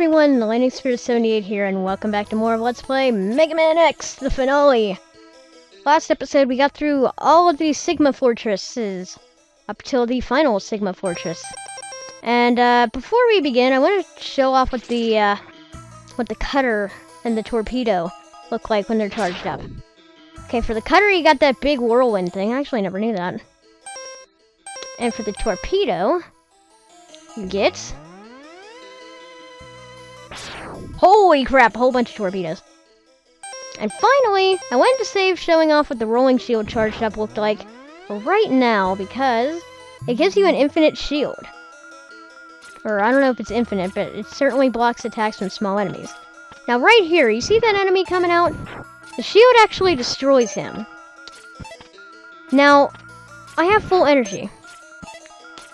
everyone, Lightning Spirit 78 here, and welcome back to more of Let's Play Mega Man X, the finale! Last episode, we got through all of these Sigma Fortresses, up till the final Sigma Fortress. And, before we begin, I want to show off what the cutter and the torpedo look like when they're charged up. Okay, for the cutter, you got that big whirlwind thing. I actually never knew that. And for the torpedo, you get... holy crap, a whole bunch of torpedoes. And finally, I wanted to save showing off what the rolling shield charged up looked like for right now, because it gives you an infinite shield. Or, I don't know if it's infinite, but it certainly blocks attacks from small enemies. Now right here, you see that enemy coming out? The shield actually destroys him. Now, I have full energy.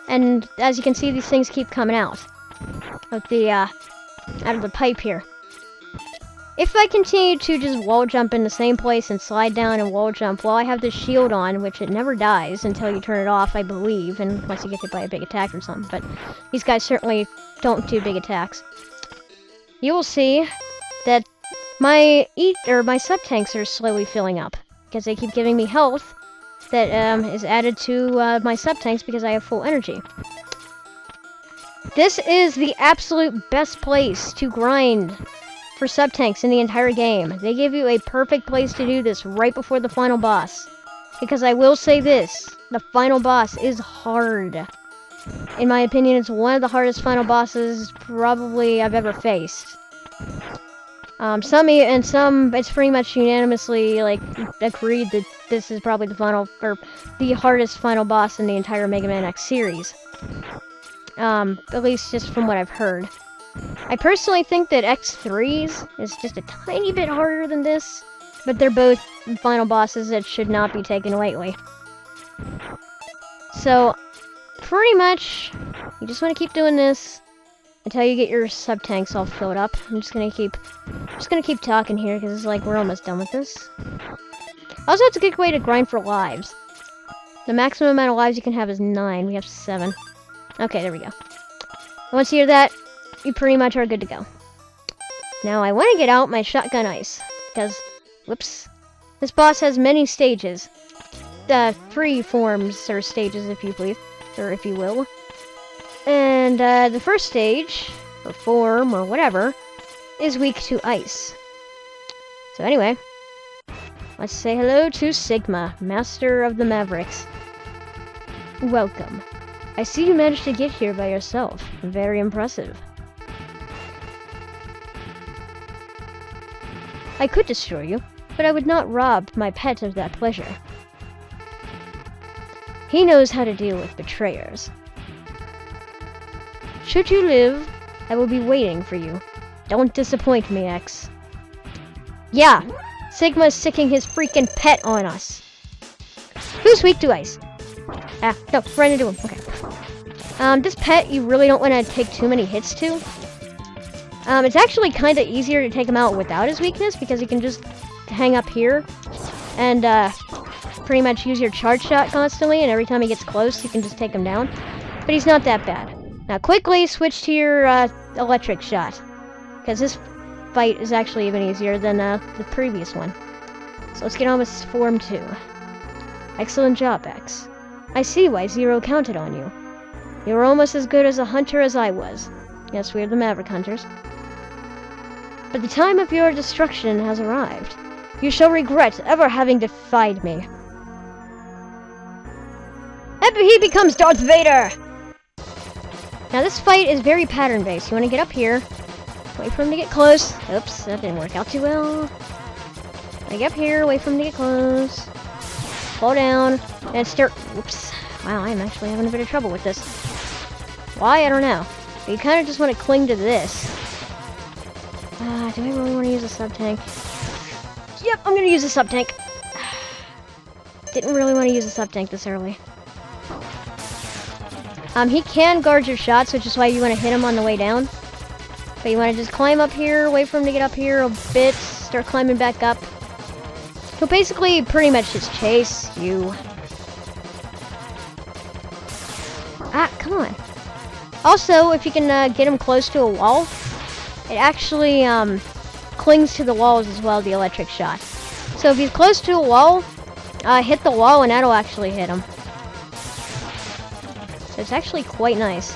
And as you can see, these things keep coming out of the pipe here. If I continue to just wall jump in the same place and slide down and wall jump while I have this shield on, which it never dies until you turn it off, I believe, unless you get hit by a big attack or something, but these guys certainly don't do big attacks. You will see that my sub-tanks are slowly filling up, because they keep giving me health that is added to my sub-tanks because I have full energy. This is the absolute best place to grind for sub-tanks in the entire game. They give you a perfect place to do this right before the final boss. Because I will say this, the final boss is hard. In my opinion, it's one of the hardest final bosses probably I've ever faced. Some, it's pretty much unanimously, agreed that this is probably the hardest final boss in the entire Mega Man X series. At least just from what I've heard. I personally think that X3's is just a tiny bit harder than this, but they're both final bosses that should not be taken lightly. So, pretty much, you just want to keep doing this until you get your sub-tanks all filled up. I'm just gonna keep talking here, because it's like we're almost done with this. Also, it's a good way to grind for lives. The maximum amount of lives you can have is 9. We have 7. Okay, there we go. Once you hear that, you pretty much are good to go. Now, I want to get out my shotgun ice, because, whoops, this boss has many stages. 3 forms, or stages, if you please, or if you will. And, the first stage, or form, or whatever, is weak to ice. So anyway, let's say hello to Sigma, Master of the Mavericks. Welcome. I see you managed to get here by yourself. Very impressive. I could destroy you, but I would not rob my pet of that pleasure. He knows how to deal with betrayers. Should you live, I will be waiting for you. Don't disappoint me, X. Yeah, Sigma's sicking his freaking pet on us. Who's weak to ice? Ah, no, run into him. Okay. This pet you really don't want to take too many hits to. It's actually kind of easier to take him out without his weakness, because you can just hang up here and pretty much use your charge shot constantly, and every time he gets close, you can just take him down. But he's not that bad. Now, quickly switch to your electric shot, because this fight is actually even easier than the previous one. So let's get on with Form 2. Excellent job, X. I see why Zero counted on you. You were almost as good as a hunter as I was. Yes, we are the Maverick Hunters. But the time of your destruction has arrived. You shall regret ever having defied me. And he becomes Darth Vader! Now this fight is very pattern-based. You want to get up here, wait for him to get close. Oops, that didn't work out too well. Get up here, wait for him to get close. Slow down, and start... Whoops. Wow, I'm actually having a bit of trouble with this. Why? I don't know. But you kind of just want to cling to this. Do I really want to use a sub-tank? Yep, I'm going to use a sub-tank. Didn't really want to use a sub-tank this early. He can guard your shots, which is why you want to hit him on the way down. But you want to just climb up here, wait for him to get up here a bit, start climbing back up. He'll basically pretty much just chase you. Ah, come on. Also, if you can get him close to a wall, it actually clings to the walls as well, the electric shot. So if he's close to a wall, hit the wall and that'll actually hit him. So it's actually quite nice.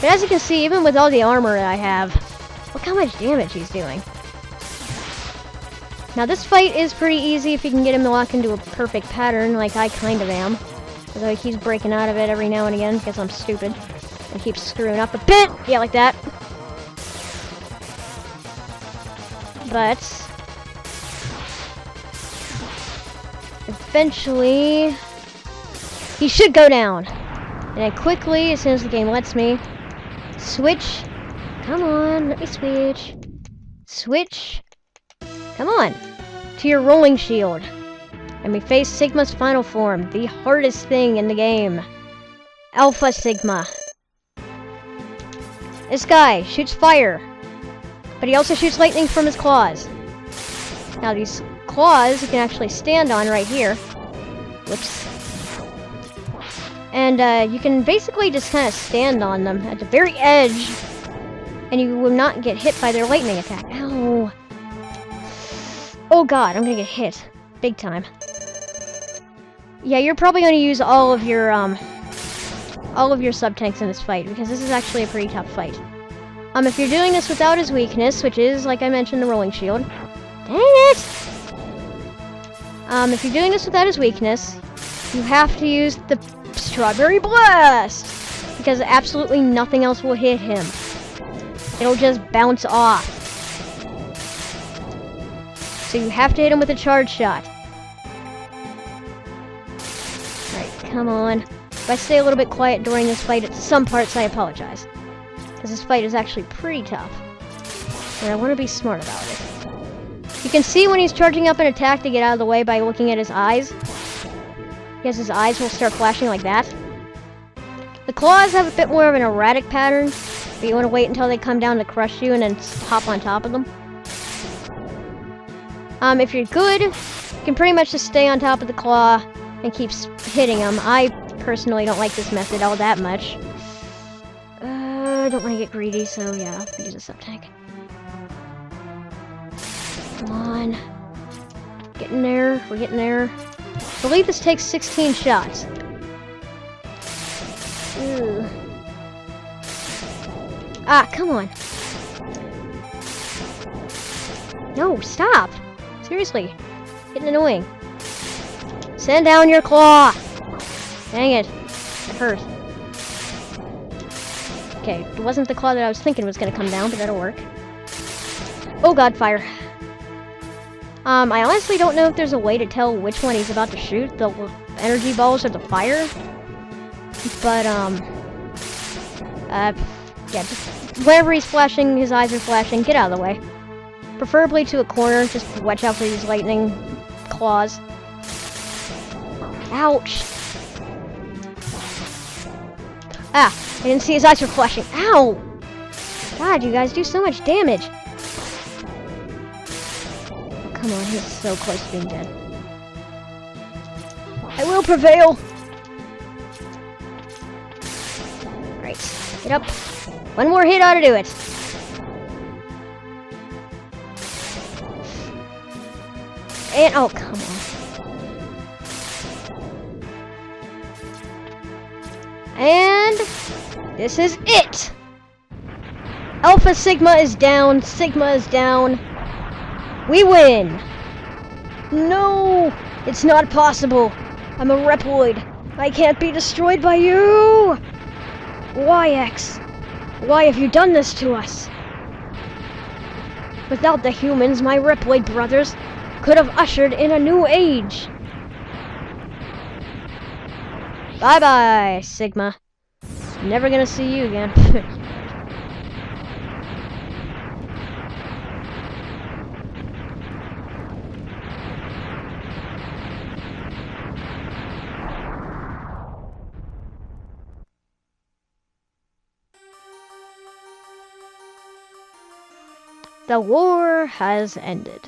But as you can see, even with all the armor that I have, look how much damage he's doing. Now this fight is pretty easy if you can get him to lock into a perfect pattern, like I kind of am. Although he keeps breaking out of it every now and again because I'm stupid. And keeps screwing up a bit! Yeah, like that. But eventually he should go down. And then quickly, as soon as the game lets me, switch. Come on, let me switch. Switch. Come on. To your rolling shield. And we face Sigma's final form, the hardest thing in the game. Alpha Sigma. This guy shoots fire, but he also shoots lightning from his claws. Now these claws you can actually stand on right here. Whoops. And you can basically just kind of stand on them at the very edge, and you will not get hit by their lightning attack. Ow. Oh god, I'm gonna get hit. Big time. Yeah, you're probably gonna use all of your sub-tanks in this fight, because this is actually a pretty tough fight. If you're doing this without his weakness, which is, like I mentioned, the rolling shield. Dang it! If you're doing this without his weakness, you have to use the Strawberry Blast! Because absolutely nothing else will hit him. It'll just bounce off. So you have to hit him with a charge shot. Alright, come on. If I stay a little bit quiet during this fight, at some parts I apologize. Because this fight is actually pretty tough. And I want to be smart about it. You can see when he's charging up an attack to get out of the way by looking at his eyes. Because his eyes will start flashing like that. The claws have a bit more of an erratic pattern, but you want to wait until they come down to crush you and then hop on top of them. If you're good, you can pretty much just stay on top of the claw and keep hitting them. I personally don't like this method all that much. I don't want to get greedy, so yeah, I'll use a sub-tank. Come on. Getting there, we're getting there. I believe this takes 16 shots. Ugh. Ah, come on. No, stop! Seriously. Getting annoying. Send down your claw! Dang it. It hurt. Okay, it wasn't the claw that I was thinking was gonna come down, but that'll work. Oh god, fire. I honestly don't know if there's a way to tell which one he's about to shoot, the energy balls or the fire. But, yeah, just whenever he's flashing, his eyes are flashing, get out of the way. Preferably to a corner, just watch out for these lightning claws. Ouch! Ah, I didn't see his eyes were flashing. Ow! God, you guys do so much damage. Oh, come on, he's so close to being dead. I will prevail! Right, get up. One more hit ought to do it. And, oh, come on. And this is it! Alpha Sigma is down, Sigma is down. We win! No! It's not possible! I'm a Reploid! I can't be destroyed by you! Why, X? Why have you done this to us? Without the humans, my Reploid brothers could have ushered in a new age. Bye-bye, Sigma. Never gonna see you again. The war has ended.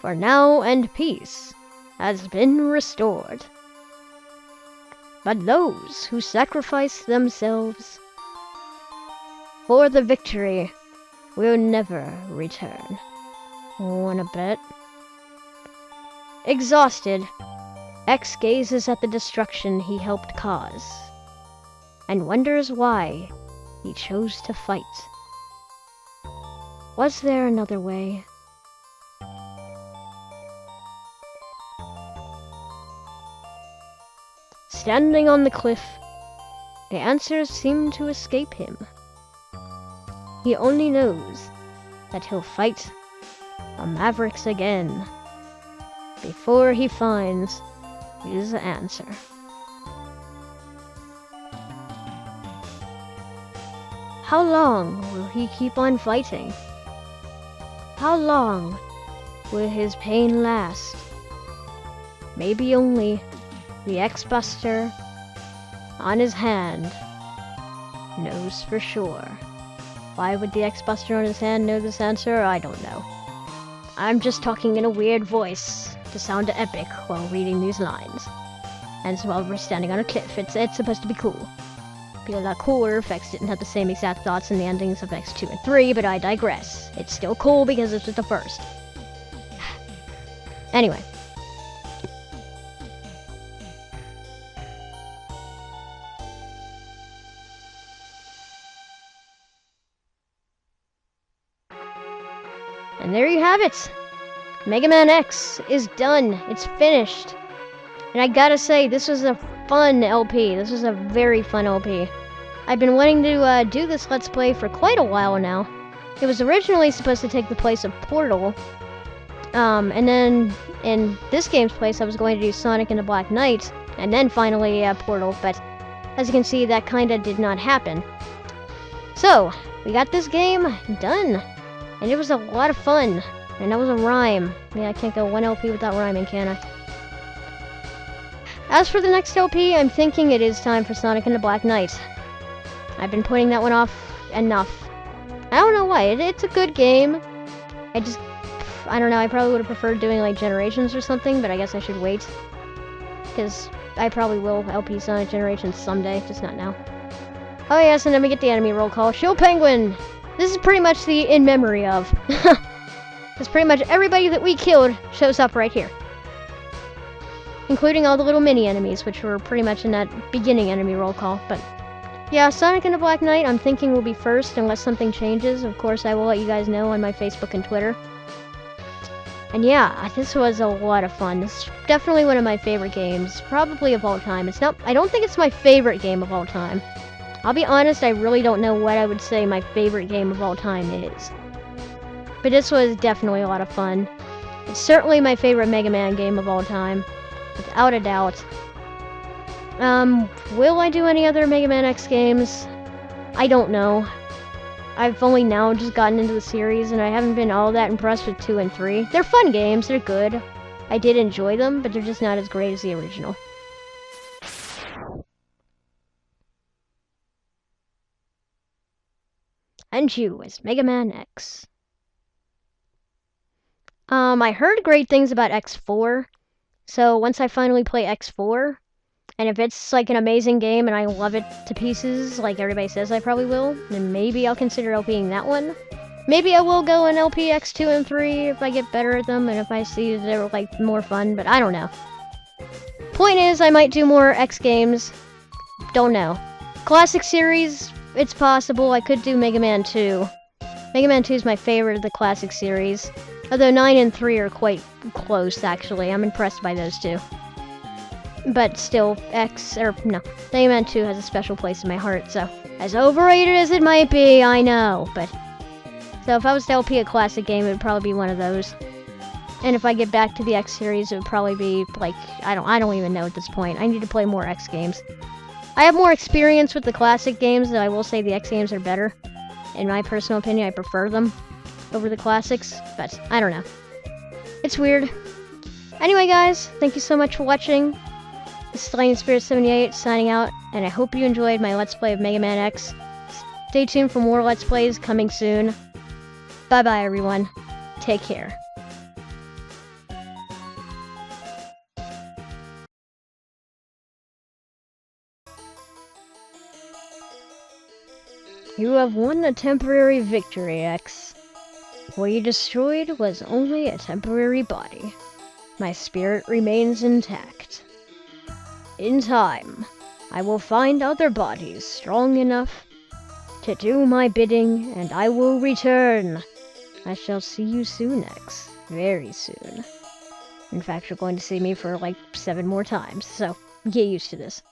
For now, and peace has been restored. But those who sacrifice themselves For the victory. We'll never return. Wanna bet? Exhausted, X gazes at the destruction he helped cause, and wonders why he chose to fight. Was there another way? Standing on the cliff, the answers seem to escape him. He only knows that he'll fight the Mavericks again before he finds his answer. How long will he keep on fighting? How long will his pain last? Maybe only the X-Buster on his hand knows for sure. Why would the X-Buster on his hand know this answer? I don't know. I'm just talking in a weird voice to sound epic while reading these lines. And so while we're standing on a cliff, it's supposed to be cool. Be a lot cooler if X didn't have the same exact thoughts in the endings of X2 and 3, but I digress. It's still cool because it's just the first. Anyway. And there you have it! Mega Man X is done. It's finished. And I gotta say, this was a fun LP. This was a very fun LP. I've been wanting to do this Let's Play for quite a while now. It was originally supposed to take the place of Portal. And then in this game's place, I was going to do Sonic and the Black Knight. And then finally Portal. But as you can see, that kinda did not happen. So, we got this game done. And it was a lot of fun. And that was a rhyme. Yeah, I can't go one LP without rhyming, can I? As for the next LP, I'm thinking it is time for Sonic and the Black Knight. I've been putting that one off enough. I don't know why. It's a good game. I don't know, I probably would have preferred doing like Generations or something, but I guess I should wait. Because I probably will LP Sonic Generations someday, just not now. Oh yes, and then we get the enemy roll call. Show Penguin! This is pretty much the in memory of. Because pretty much everybody that we killed shows up right here. Including all the little mini enemies, which were pretty much in that beginning enemy roll call. But yeah, Sonic and the Black Knight I'm thinking will be first unless something changes. Of course, I will let you guys know on my Facebook and Twitter. And yeah, this was a lot of fun. This is definitely one of my favorite games, probably of all time. I don't think it's my favorite game of all time. I'll be honest, I really don't know what I would say my favorite game of all time is. But this was definitely a lot of fun. It's certainly my favorite Mega Man game of all time, without a doubt. Will I do any other Mega Man X games? I don't know. I've only now just gotten into the series, and I haven't been all that impressed with 2 and 3. They're fun games, they're good. I did enjoy them, but they're just not as great as the original. And you as Mega Man X. I heard great things about X4, so once I finally play X4, and if it's like an amazing game and I love it to pieces, like everybody says I probably will, then maybe I'll consider LPing that one. Maybe I will go and LP X2 and 3 if I get better at them and if I see that they're like more fun, but I don't know. Point is, I might do more X games. Don't know. Classic series, it's possible. I could do Mega Man 2. Mega Man 2 is my favorite of the classic series. Although 9 and 3 are quite close, actually. I'm impressed by those two. But still, Mega Man 2 has a special place in my heart, so as overrated as it might be, I know, but so if I was to LP a classic game, it would probably be one of those. And if I get back to the X series, it would probably be like, I don't even know at this point. I need to play more X games. I have more experience with the classic games, though I will say the X games are better. In my personal opinion, I prefer them over the classics, but I don't know. It's weird. Anyway, guys, thank you so much for watching. This is Lightning Spirit 78 signing out, and I hope you enjoyed my Let's Play of Mega Man X. Stay tuned for more Let's Plays coming soon. Bye-bye, everyone. Take care. You have won a temporary victory, X. What you destroyed was only a temporary body. My spirit remains intact. In time, I will find other bodies strong enough to do my bidding, and I will return. I shall see you soon, X. Very soon. In fact, you're going to see me for like 7 more times, so get used to this.